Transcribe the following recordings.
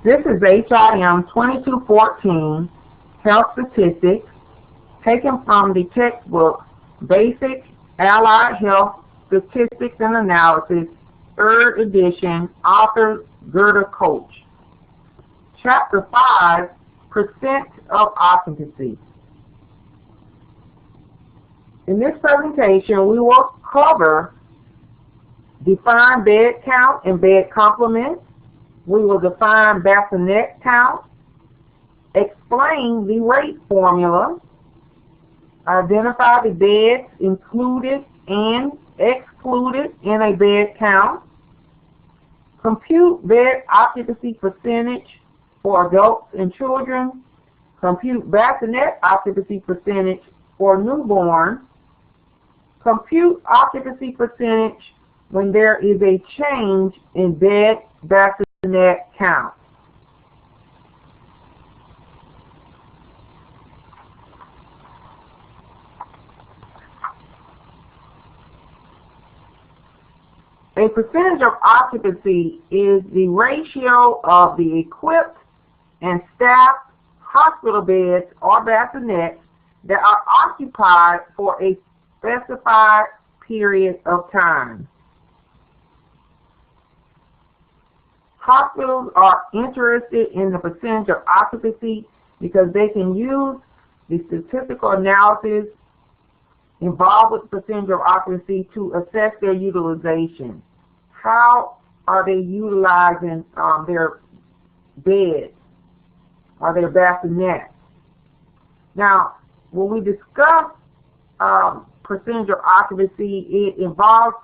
This is HIM2214 Health Statistics, taken from the textbook Basic Allied Health Statistics and Analysis, 3rd edition, author Gerda Coach. Chapter 5, Percent of Occupancy. In this presentation, we will cover define bed count and bed complement. We will define bassinet count, explain the rate formula, identify the beds included and excluded in a bed count, compute bed occupancy percentage for adults and children, compute bassinet occupancy percentage for newborns, compute occupancy percentage when there is a change in bed bassinet count. A percentage of occupancy is the ratio of the equipped and staffed hospital beds or bassinets that are occupied for a specified period of time. Hospitals are interested in the percentage of occupancy because they can use the statistical analysis involved with the percentage of occupancy to assess their utilization. How are they utilizing their beds or their bassinets? Now, when we discuss percentage of occupancy, it involves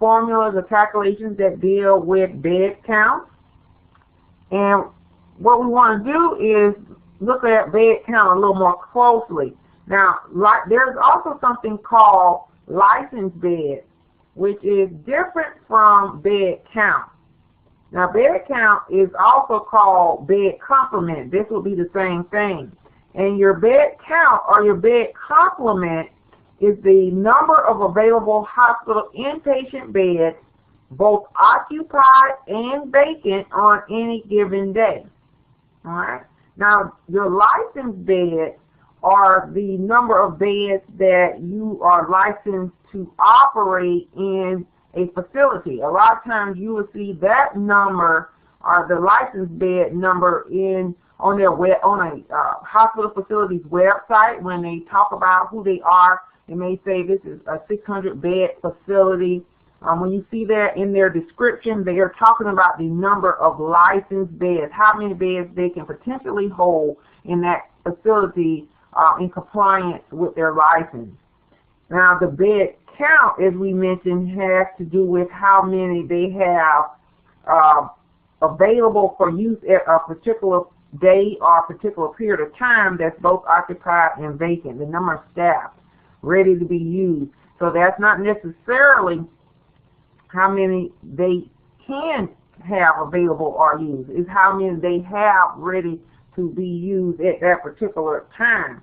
formulas or calculations that deal with bed counts. And what we want to do is look at bed count a little more closely. Now, there's also something called licensed beds, which is different from bed count. Now, bed count is also called bed complement. This will be the same thing. And your bed count or your bed complement is the number of available hospital inpatient beds, both occupied and vacant, on any given day. All right. Now, your licensed beds are the number of beds that you are licensed to operate in a facility. A lot of times you will see that number, or the licensed bed number, on a hospital facility's website. When they talk about who they are, they may say this is a 600-bed facility. When you see that in their description, they are talking about the number of licensed beds, how many beds they can potentially hold in that facility in compliance with their license. Now, the bed count, as we mentioned, has to do with how many they have available for use at a particular day or a particular period of time that's both occupied and vacant, the number of staff ready to be used. So that's not necessarily how many they can have available or use. It's how many they have ready to be used at that particular time.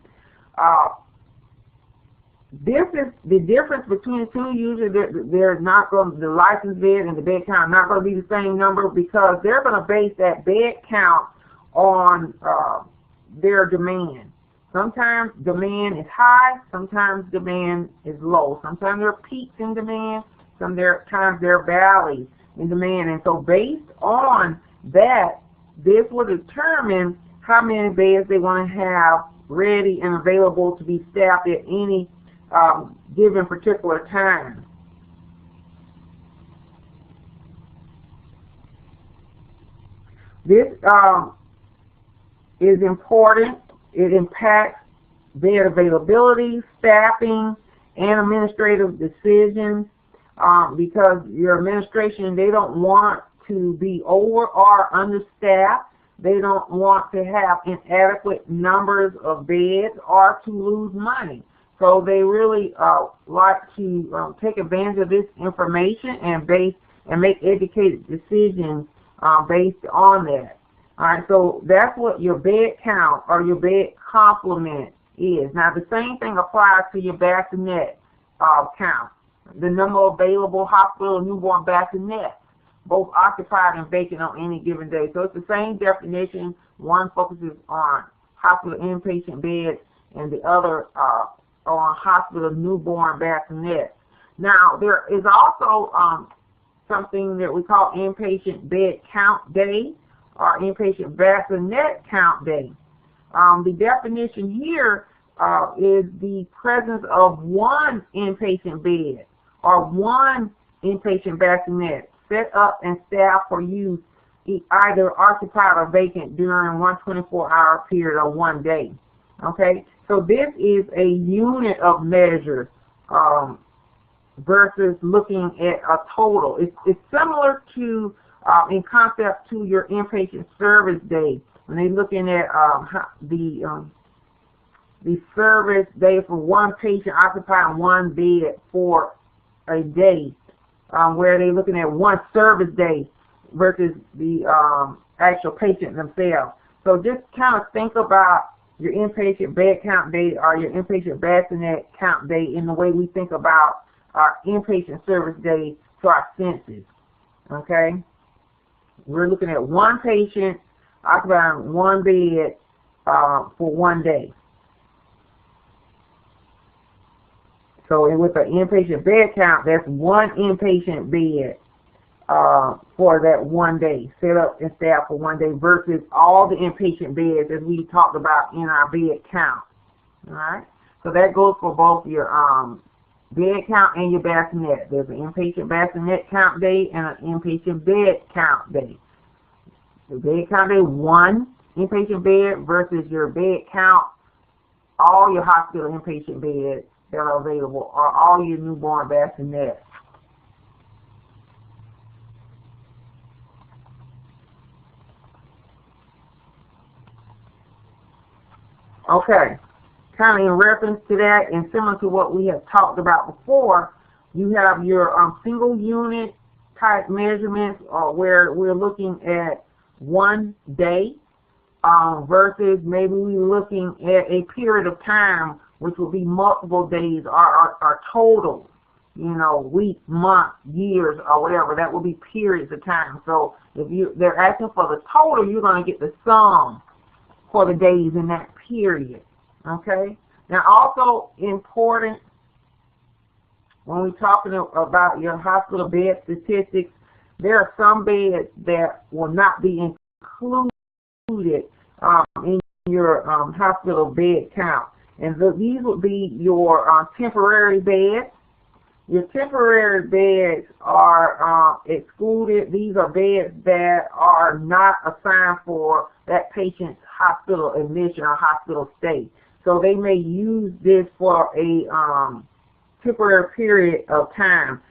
This is the difference between the two. Usually they're not going to, the licensed bed and the bed count are not going to be the same number, because they're going to base that bed count on their demand. Sometimes demand is high, sometimes demand is low. Sometimes there are peaks in demand, sometimes there are valleys in demand. And so based on that, this will determine how many beds they want to have ready and available to be staffed at any given particular time. This is important. It impacts bed availability, staffing, and administrative decisions, because your administration, they don't want to be over or understaffed. They don't want to have inadequate numbers of beds or to lose money. So they really like to take advantage of this information and make educated decisions based on that. All right, so that's what your bed count or your bed complement is. Now, the same thing applies to your bassinet count, the number of available hospital newborn bassinets. both occupied and vacant on any given day. So it's the same definition. One focuses on hospital inpatient beds and the other on hospital newborn bassinets. Now, there is also something that we call inpatient bed count day or inpatient bassinet count day. The definition here is the presence of one inpatient bed or one inpatient bassinet set up and staffed for use either occupied or vacant during one 24-hour period or one day. Okay, so this is a unit of measure versus looking at a total. It's similar to, in concept, to your inpatient service day. When they're looking at the service day for one patient occupying one bed for a day, where they're looking at one service day versus the actual patient themselves. So just kind of think about your inpatient bed count day or your inpatient bassinet count day in the way we think about our inpatient service day to our census. Okay? We're looking at one patient occupying one bed for one day. So with an inpatient bed count, that's one inpatient bed for that one day, set up and staffed for one day, versus all the inpatient beds as we talked about in our bed count. All right? So that goes for both your bed count and your bassinet. There's an inpatient bassinet count day and an inpatient bed count day. The bed count day, one inpatient bed versus your bed count, all your hospital inpatient beds that are available, or all your newborn bassinets. Okay, kind of in reference to that and similar to what we have talked about before, you have your single unit type measurements where we're looking at one day versus maybe we're looking at a period of time, which will be multiple days or total, you know, weeks, months, years, or whatever. That will be periods of time. So if they're asking for the total, you're going to get the sum for the days in that period. Okay? Now, also important when we're talking about your hospital bed statistics, there are some beds that will not be included in your hospital bed count. And these would be your temporary beds. Your temporary beds are excluded. These are beds that are not assigned for that patient's hospital admission or hospital stay. So they may use this for a temporary period of time.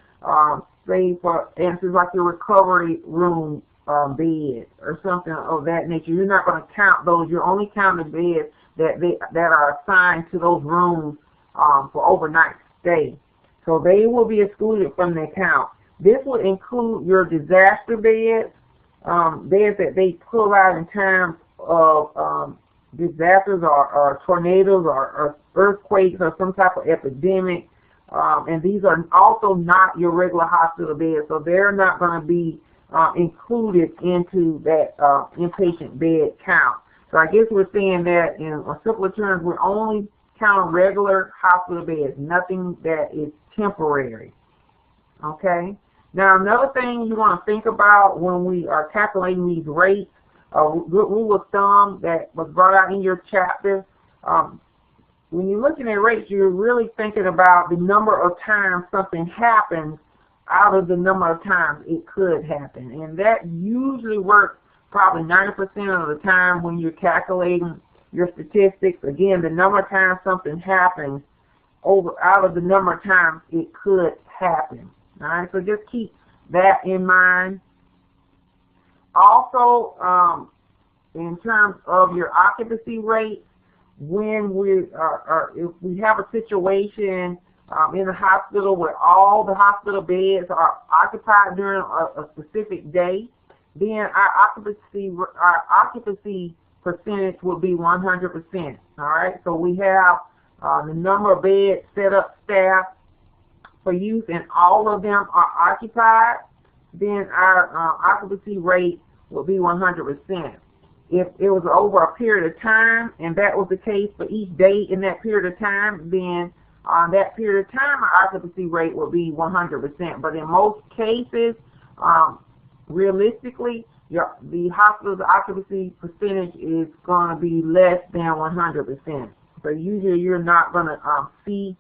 Say, for instance, like your recovery room bed or something of that nature. You're not going to count those. You're only counting beds that are assigned to those rooms for overnight stay. So they will be excluded from the count. This will include your disaster beds, beds that they pull out in times of disasters or tornadoes or earthquakes or some type of epidemic. And these are also not your regular hospital beds, so they're not going to be included into that inpatient bed count. So I guess we're saying that in simpler terms, we're only counting regular hospital beds, nothing that is temporary. Okay? Now, another thing you want to think about when we are calculating these rates, a good rule of thumb that was brought out in your chapter, when you're looking at rates, you're really thinking about the number of times something happens out of the number of times it could happen. And that usually works probably 90% of the time when you're calculating your statistics. Again, the number of times something happens out of the number of times it could happen. All right, so just keep that in mind. Also, in terms of your occupancy rate, when if we have a situation in the hospital where all the hospital beds are occupied during a specific day, then our occupancy percentage will be 100%. All right, so we have the number of beds set up, staffed for use, and all of them are occupied. then our occupancy rate will be 100%. If it was over a period of time, and that was the case for each day in that period of time, then on that period of time, our occupancy rate will be 100%. But in most cases, realistically, the hospital's occupancy percentage is going to be less than 100%. So usually you're not going to see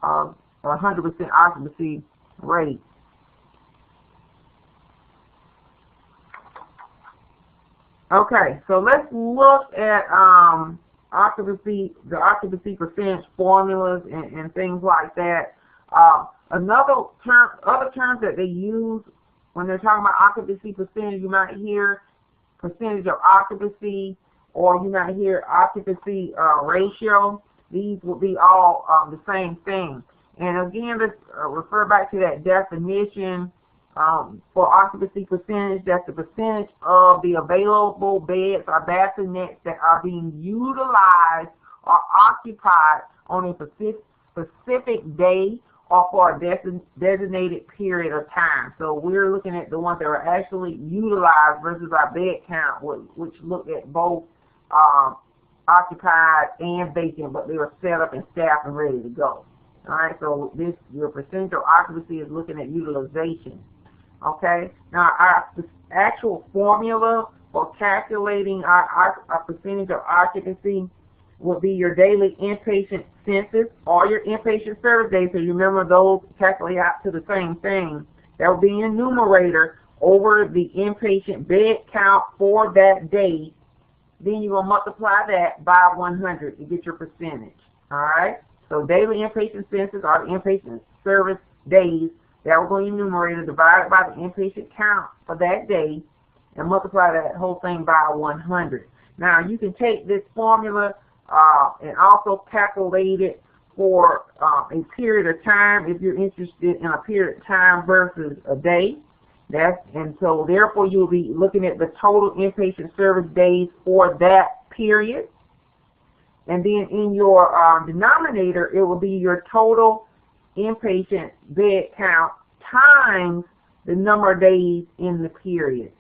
100% occupancy rate. Okay, so let's look at the occupancy percentage formulas and things like that. Other terms that they use when they're talking about occupancy percentage, you might hear percentage of occupancy, or you might hear occupancy ratio. These will be all the same thing. And again, let's refer back to that definition. For occupancy percentage, that's the percentage of the available beds or bassinets that are being utilized or occupied on a specific day or for a designated period of time. So we're looking at the ones that are actually utilized versus our bed count, which look at both occupied and vacant, but they were set up and staffed and ready to go. All right, so your percentage of occupancy is looking at utilization. Okay, now our actual formula for calculating our percentage of occupancy will be your daily inpatient census or your inpatient service days. So you remember those calculate out to the same thing. That will be a numerator over the inpatient bed count for that day. Then you will multiply that by 100 to get your percentage. All right, so daily inpatient census or the inpatient service days, that will go in the numerator divided by the inpatient count for that day and multiply that whole thing by 100. Now you can take this formula and also calculate it for a period of time if you're interested in a period of time versus a day. And so therefore you'll be looking at the total inpatient service days for that period. And then in your denominator, it will be your total inpatient bed count times the number of days in the period.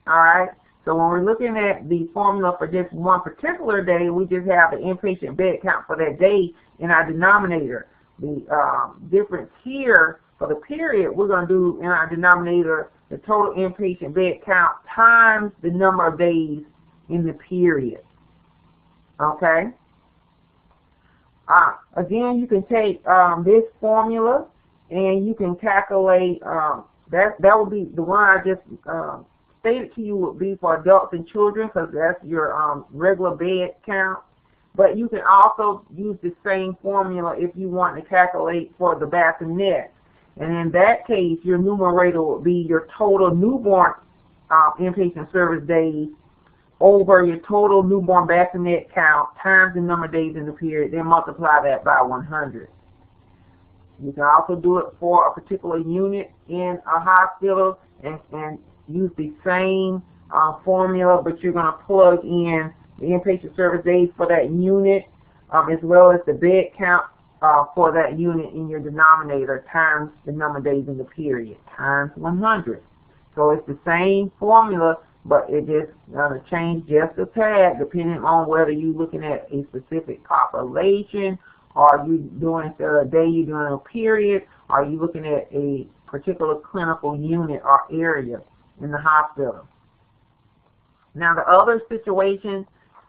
All right, so when we're looking at the formula for just one particular day, we just have the inpatient bed count for that day in our denominator. The difference here for the period, we're going to do in our denominator the total inpatient bed count times the number of days in the period. Okay. Again, you can take this formula and you can calculate, that will be the one I just stated to you would be for adults and children, because that's your regular bed count. But you can also use the same formula if you want to calculate for the bassinet. And in that case, your numerator would be your total newborn inpatient service days over your total newborn bassinet count times the number of days in the period, then multiply that by 100. You can also do it for a particular unit in a hospital and use the same formula, but you're going to plug in the inpatient service days for that unit as well as the bed count for that unit in your denominator times the number of days in the period times 100. So it's the same formula, but it just going to change just a tad depending on whether you're looking at a specific population, or you doing instead of a day, you're doing a period, or you looking at a particular clinical unit or area in the hospital. Now the other situations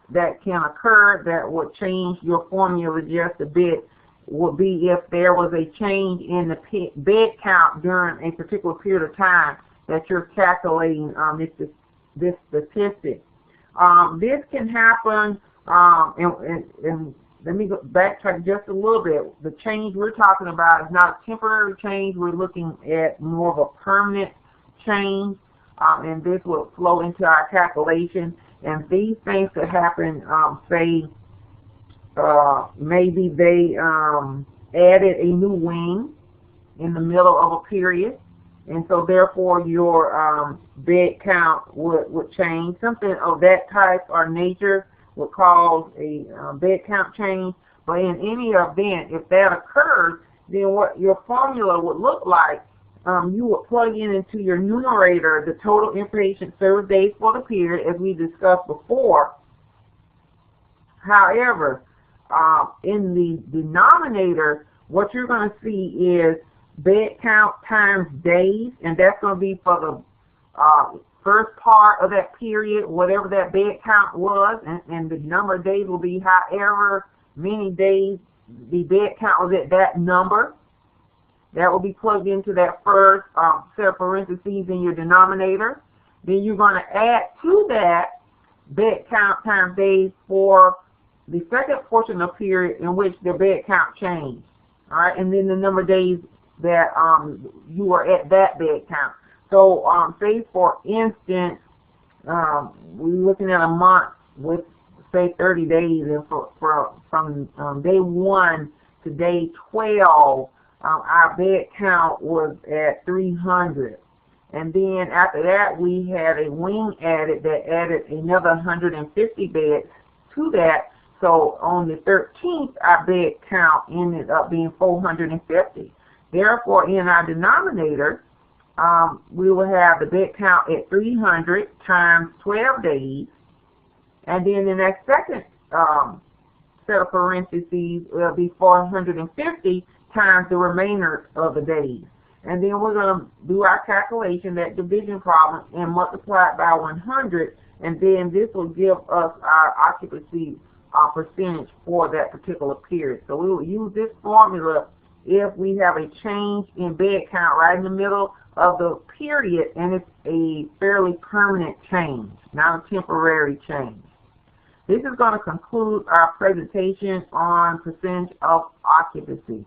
that can occur that would change your formula just a bit would be if there was a change in the bed count during a particular period of time that you're calculating this statistic. This can happen, and let me backtrack just a little bit. The change we're talking about is not a temporary change. We're looking at more of a permanent change, and this will flow into our calculation. And these things could happen, say, maybe they added a new wing in the middle of a period, and so therefore your bed count would change. Something of that type or nature would cause a bed count change. But in any event, if that occurs, then what your formula would look like you will plug into your numerator the total inpatient service days for the period, as we discussed before. However, in the denominator, what you're going to see is bed count times days, and that's going to be for the first part of that period, whatever that bed count was, and the number of days will be however many days the bed count was at that number. That will be plugged into that first set of parentheses in your denominator. Then you're going to add to that bed count times days for the second portion of the period in which the bed count changed. All right, and then the number of days that you were at that bed count. So, say for instance, we're looking at a month with, say, 30 days, and from day 1 to day 12, our bed count was at 300. And then after that, we had a wing added that added another 150 beds to that. So on the 13th, our bed count ended up being 450. Therefore, in our denominator, we will have the bed count at 300 times 12 days. And then in that second set of parentheses, will be 450 times the remainder of the days. And then we're going to do our calculation, that division problem, and multiply it by 100. And then this will give us our occupancy percentage for that particular period. So we will use this formula if we have a change in bed count right in the middle of the period, and it's a fairly permanent change, not a temporary change. This is going to conclude our presentation on percentage of occupancy.